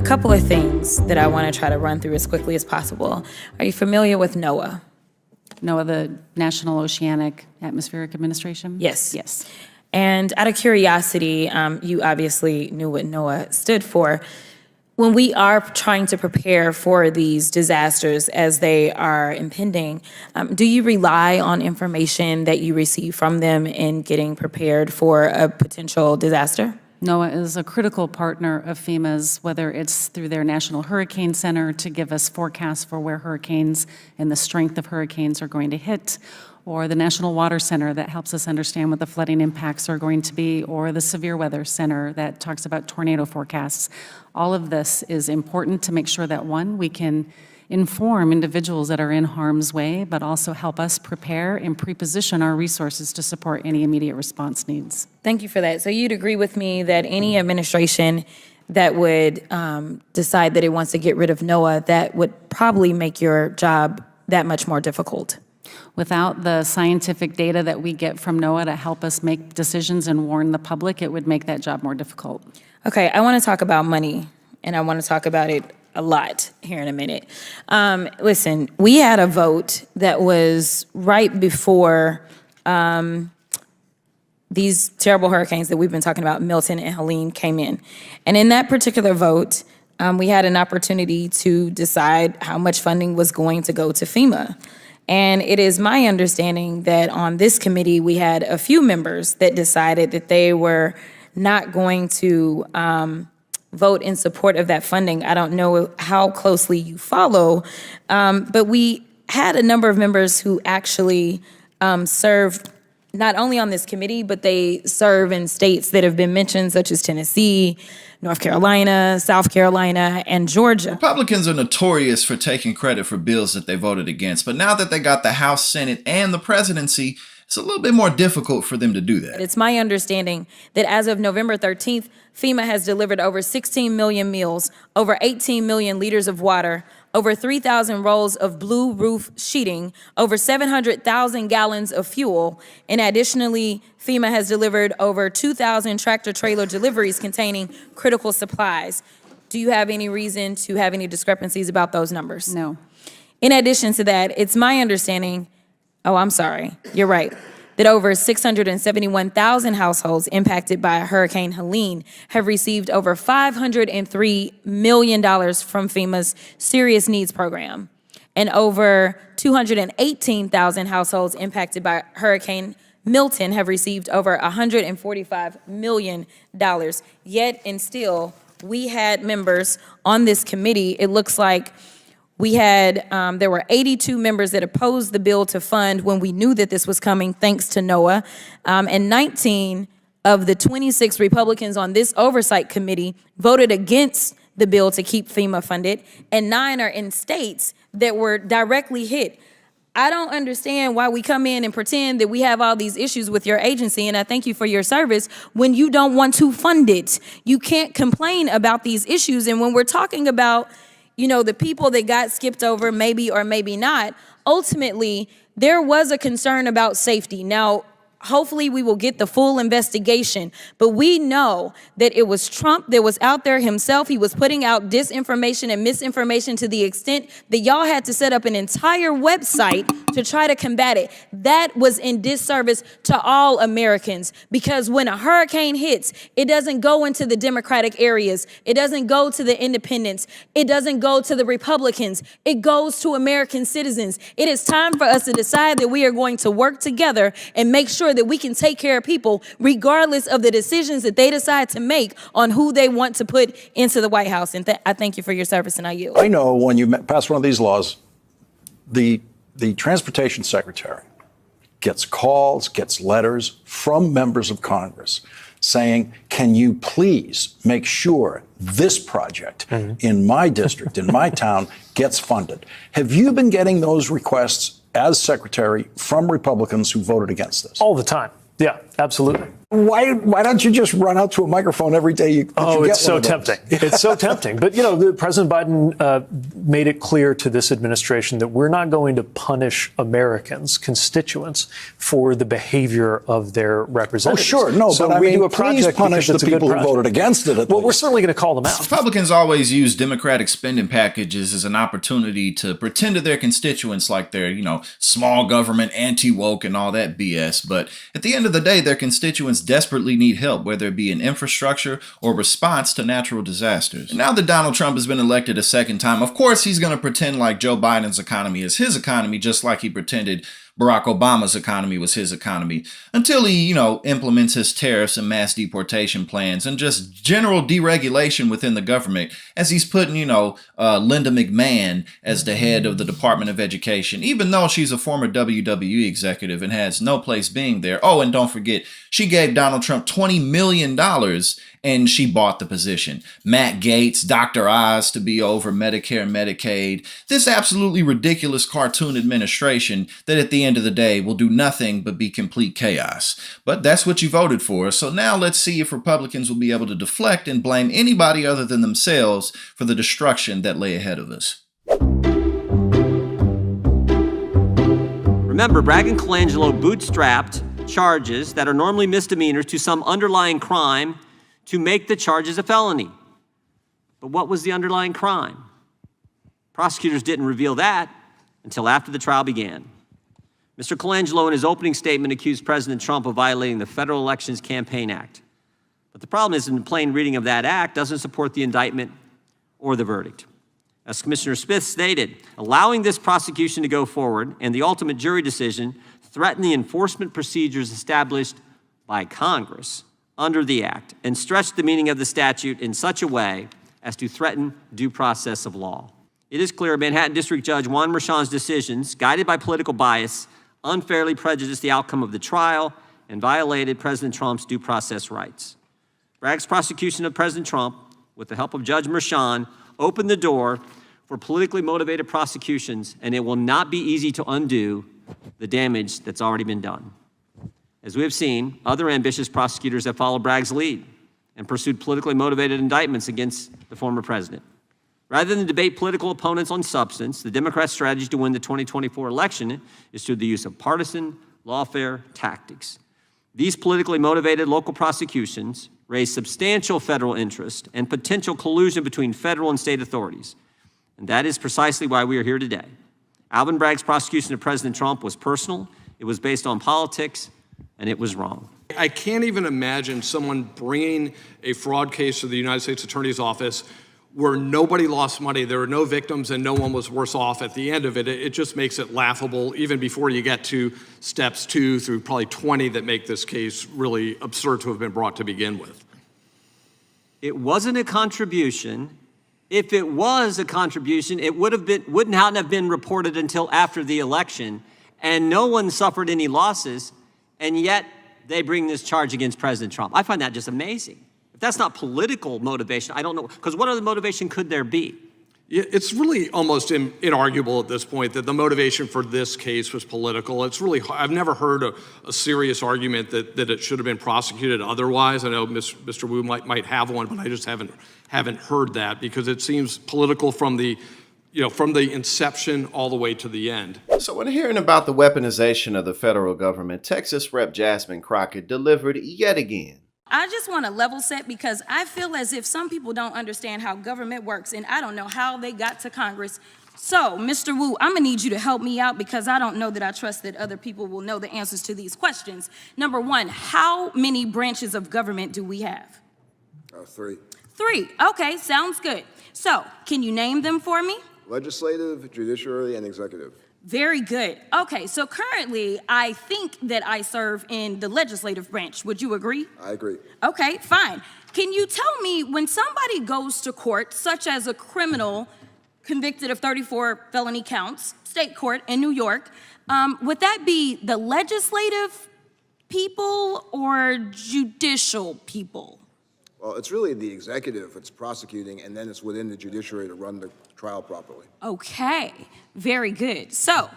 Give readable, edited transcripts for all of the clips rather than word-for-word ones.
couple of things that I want to try to run through as quickly as possible. Are you familiar with NOAA? NOAA, the National Oceanic Atmospheric Administration? Yes. Yes. And out of curiosity, you obviously knew what NOAA stood for. When we are trying to prepare for these disasters as they are impending, do you rely on information that you receive from them in getting prepared for a potential disaster? NOAA is a critical partner of FEMA's, whether it's through their National Hurricane Center to give us forecasts for where hurricanes and the strength of hurricanes are going to hit, or the National Water Center that helps us understand what the flooding impacts are going to be, or the Severe Weather Center that talks about tornado forecasts. All of this is important to make sure that, one, we can inform individuals that are in harm's way, but also help us prepare and pre-position our resources to support any immediate response needs. Thank you for that. So you'd agree with me that any administration that would decide that it wants to get rid of NOAA, that would probably make your job that much more difficult? Without the scientific data that we get from NOAA to help us make decisions and warn the public, it would make that job more difficult. Okay, I want to talk about money, and I want to talk about it a lot here in a minute. Listen, we had a vote that was right before these terrible hurricanes that we've been talking about, Milton and Helene, came in. And in that particular vote, we had an opportunity to decide how much funding was going to go to FEMA. And it is my understanding that on this committee, we had a few members that decided that they were not going to vote in support of that funding. I don't know how closely you follow, but we had a number of members who actually served not only on this committee, but they serve in states that have been mentioned, such as Tennessee, North Carolina, South Carolina, and Georgia. Republicans are notorious for taking credit for bills that they voted against, but now that they got the House, Senate, and the presidency, it's a little bit more difficult for them to do that. It's my understanding that as of November 13th, FEMA has delivered over 16 million meals, over 18 million liters of water, over 3,000 rolls of blue roof sheeting, over 700,000 gallons of fuel, and additionally, FEMA has delivered over 2,000 tractor-trailer deliveries containing critical supplies. Do you have any reason to have any discrepancies about those numbers? No. In addition to that, it's my understanding, you're right, that over 671,000 households impacted by Hurricane Helene have received over $503 million from FEMA's Serious Needs Program, and over 218,000 households impacted by Hurricane Milton have received over $145 million. Yet and still, we had members on this committee, it looks like we had, there were 82 members that opposed the bill to fund when we knew that this was coming, thanks to NOAA. And 19 of the 26 Republicans on this oversight committee voted against the bill to keep FEMA funded, and 9 are in states that were directly hit. I don't understand why we come in and pretend that we have all these issues with your agency, and I thank you for your service, when you don't want to fund it. You can't complain about these issues, and when we're talking about the people that got skipped over, maybe or maybe not, ultimately, there was a concern about safety. Now, hopefully we will get the full investigation, but we know that it was Trump that was out there himself. He was putting out disinformation and misinformation to the extent that y'all had to set up an entire website to try to combat it. That was in disservice to all Americans, because when a hurricane hits, it doesn't go into the Democratic areas. It doesn't go to the independents. It doesn't go to the Republicans. It goes to American citizens. It is time for us to decide that we are going to work together and make sure that we can take care of people regardless of the decisions that they decide to make on who they want to put into the White House. And I thank you for your service, and I yield. I know when you pass one of these laws, the transportation secretary gets calls, gets letters from members of Congress saying, can you please make sure this project in my district, in my town, gets funded? Have you been getting those requests as secretary from Republicans who voted against this? All the time. Yeah, absolutely. Why don't you just run out to a microphone every day you Oh, get it's so one of those? tempting. It's so tempting. But, President Biden made it clear to this administration that we're not going to punish Americans, constituents, for the behavior of their Oh, representatives. sure. No, so but I we mean, do a please project punish the because it's a good people who project. voted against it. Well, we're certainly going to call them out. Republicans always use Democratic spending packages as an opportunity to pretend to their constituents like they're, small government, anti-woke, and all that BS. But at the end of the day, their constituents desperately need help, whether it be in infrastructure or response to natural disasters. And now that Donald Trump has been elected a second time, of course he's going to pretend like Joe Biden's economy is his economy, just like he pretended Barack Obama's economy was his economy, until he, implements his tariffs and mass deportation plans and just general deregulation within the government, as he's putting, Linda McMahon as the head of the Department of Education, even though she's a former WWE executive and has no place being there. Oh, and don't forget, she gave Donald Trump $20 million and she bought the position. Matt Gaetz, Dr. Oz to be over Medicare and Medicaid. This absolutely ridiculous cartoon administration that at the end of the day will do nothing but be complete chaos. But that's what you voted for. So now let's see if Republicans will be able to deflect and blame anybody other than themselves for the destruction that lay ahead of us. Remember, Bragg and Colangelo bootstrapped charges that are normally misdemeanors to some underlying crime to make the charges a felony. But what was the underlying crime? Prosecutors didn't reveal that until after the trial began. Mr. Colangelo, in his opening statement, accused President Trump of violating the Federal Elections Campaign Act. But the problem is, in the plain reading of that act, doesn't support the indictment or the verdict. As Commissioner Smith stated, allowing this prosecution to go forward and the ultimate jury decision threaten the enforcement procedures established by Congress under the act and stretch the meaning of the statute in such a way as to threaten due process of law. It is clear Manhattan District Judge Juan Merchan's decisions, guided by political bias, unfairly prejudiced the outcome of the trial and violated President Trump's due process rights. Bragg's prosecution of President Trump, with the help of Judge Merchan, opened the door for politically motivated prosecutions, and it will not be easy to undo the damage that's already been done. As we have seen, other ambitious prosecutors have followed Bragg's lead and pursued politically motivated indictments against the former president. Rather than debate political opponents on substance, the Democrats' strategy to win the 2024 election is through the use of partisan, lawfare tactics. These politically motivated local prosecutions raise substantial federal interest and potential collusion between federal and state authorities. And that is precisely why we are here today. Alvin Bragg's prosecution of President Trump was personal, it was based on politics, and it was wrong. I can't even imagine someone bringing a fraud case to the United States Attorney's Office where nobody lost money, there were no victims, and no one was worse off at the end of it. It just makes it laughable, even before you get to steps 2 through probably 20 that make this case really absurd to have been brought to begin with. It wasn't a contribution. If it was a contribution, it wouldn't have been reported until after the election, and no one suffered any losses, and yet they bring this charge against President Trump. I find that just amazing. If that's not political motivation, I don't know, because what other motivation could there be? It's really almost inarguable at this point that the motivation for this case was political. It's really, I've never heard a serious argument that it should have been prosecuted otherwise. I know Mr. Wu might have one, but I just haven't heard that, because it seems political from the inception all the way to the end. So when hearing about the weaponization of the federal government, Texas Rep. Jasmine Crockett delivered yet again. I just want to level set, because I feel as if some people don't understand how government works, and I don't know how they got to Congress. So, Mr. Wu, I'm gonna need you to help me out, because I don't know that I trust that other people will know the answers to these questions. Number one, how many branches of government do we have? 3. 3, okay, sounds good. So, can you name them for me? Legislative, judiciary, and executive. Very good. Okay, so currently, I think that I serve in the legislative branch. Would you agree? I agree. Okay, fine. Can you tell me, when somebody goes to court, such as a criminal convicted of 34 felony counts, state court in New York, would that be the legislative people or judicial people? Well, it's really the executive that's prosecuting, and then it's within the judiciary to run the trial properly. Okay, very good. So,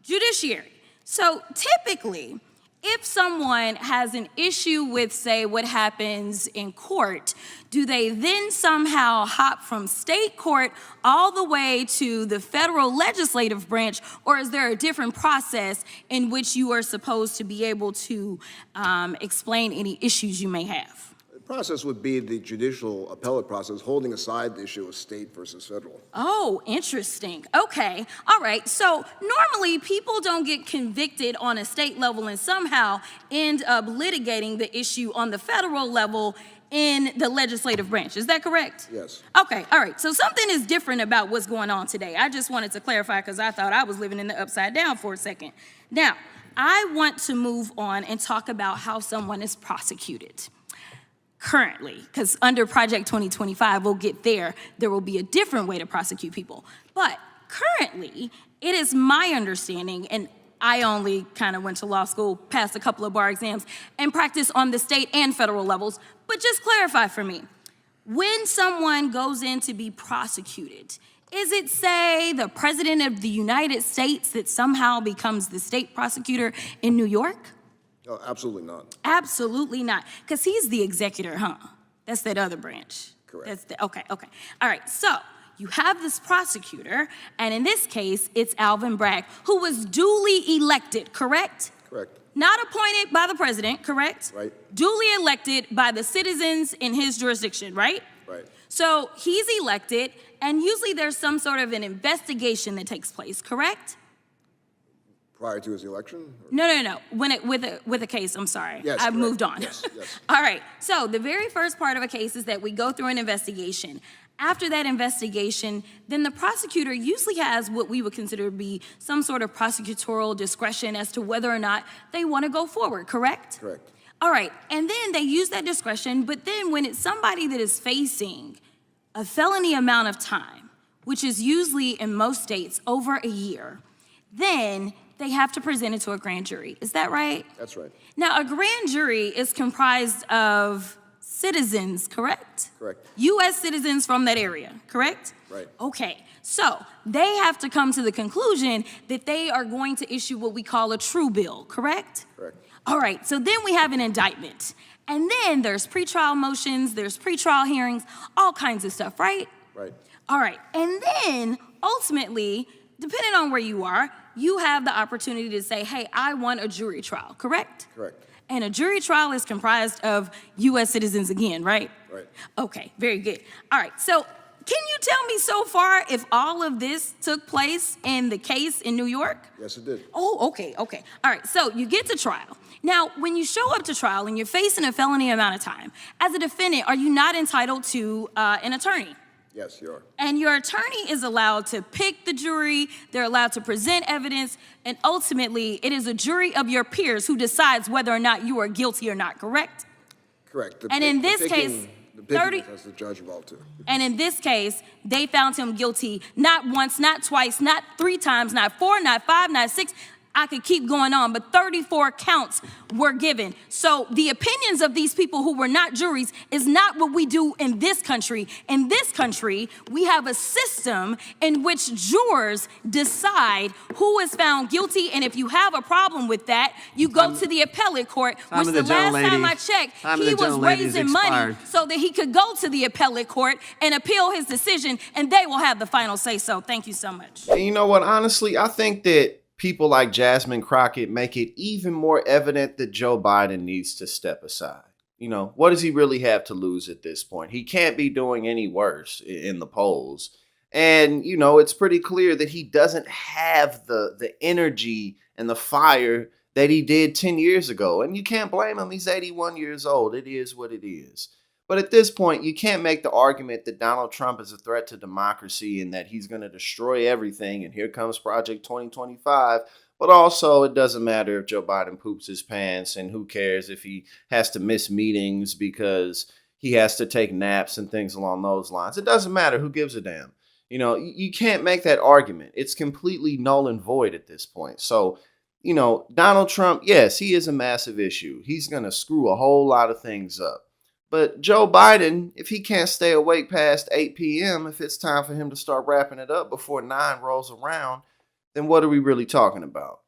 judiciary. So typically, if someone has an issue with, say, what happens in court, do they then somehow hop from state court all the way to the federal legislative branch, or is there a different process in which you are supposed to be able to explain any issues you may have? The process would be the judicial appellate process, holding aside the issue of state versus federal. Oh, interesting. Okay. All right. So normally people don't get convicted on a state level and somehow end up litigating the issue on the federal level in the legislative branch. Is that correct? Yes. Okay. All right. So something is different about what's going on today. I just wanted to clarify because I thought I was living in the upside down for a second. Now, I want to move on and talk about how someone is prosecuted. Currently, because under Project 2025, we'll get there, there will be a different way to prosecute people. But currently, it is my understanding, and I only kind of went to law school, passed a couple of bar exams, and practiced on the state and federal levels, but just clarify for me, when someone goes in to be prosecuted, is it, say, the President of the United States that somehow becomes the state prosecutor in New York? No, absolutely not. Absolutely not, because he's the executor, huh? That's that other branch. Correct. Okay. All right, so you have this prosecutor, and in this case, it's Alvin Bragg, who was duly elected, correct? Correct. Not appointed by the president, correct? Right. Duly elected by the citizens in his jurisdiction, right? Right. So he's elected, and usually there's some sort of an investigation that takes place, correct? Prior to his election? No. With a case, I'm sorry. Yes, I've correct. moved on. Yes. All right. So the very first part of a case is that we go through an investigation. After that investigation, then the prosecutor usually has what we would consider to be some sort of prosecutorial discretion as to whether or not they want to go forward, correct? Correct. All right. And then they use that discretion, but then when it's somebody that is facing a felony amount of time, which is usually in most states over a year, then they have to present it to a grand jury. Is that right? That's right. Now, a grand jury is comprised of citizens, correct? Correct. U.S. citizens from that area, correct? Right. Okay, so they have to come to the conclusion that they are going to issue what we call a true bill, correct? Correct. All right, so then we have an indictment. And then there's pretrial motions, there's pretrial hearings, all kinds of stuff, right? Right. All right, and then ultimately, depending on where you are, you have the opportunity to say, hey, I want a jury trial, correct? Correct. And a jury trial is comprised of U.S. citizens again, right? Right. Okay, very good. All right, so can you tell me so far if all of this took place in the case in New York? Yes, it did. Oh, okay. All right, so you get to trial. Now, when you show up to trial and you're facing a felony amount of time, as a defendant, are you not entitled to an attorney? Yes, you are. And your attorney is allowed to pick the jury, they're allowed to present evidence, and ultimately, it is a jury of your peers who decides whether or not you are guilty or not, correct? Correct. And in this case, the picking has the judge involved too. And in this case, they found him guilty not once, not twice, not 3 times, not 4, not 5, not 6. I could keep going on, but 34 counts were given. So the opinions of these people who were not juries is not what we do in this country. In this country, we have a system in which jurors decide who is found guilty, and if you have a problem with that, you go to the appellate court, which the last time I checked, he was raising money so that he could go to the appellate court and appeal his decision, and they will have the final say so. Thank you so much. And you know what? Honestly, I think that people like Jasmine Crockett make it even more evident that Joe Biden needs to step aside. You know, what does he really have to lose at this point? He can't be doing any worse in the polls. And, you know, it's pretty clear that he doesn't have the energy and the fire that he did 10 years ago. And you can't blame him. He's 81 years old. It is what it is. But at this point, you can't make the argument that Donald Trump is a threat to democracy and that he's going to destroy everything. And here comes Project 2025. But also, it doesn't matter if Joe Biden poops his pants, and who cares if he has to miss meetings because he has to take naps and things along those lines. It doesn't matter. Who gives a damn? You know, you can't make that argument. It's completely null and void at this point. So, you know, Donald Trump, yes, he is a massive issue. He's going to screw a whole lot of things up. But Joe Biden, if he can't stay awake past 8 p.m., if it's time for him to start wrapping it up before 9 rolls around, then what are we really talking about?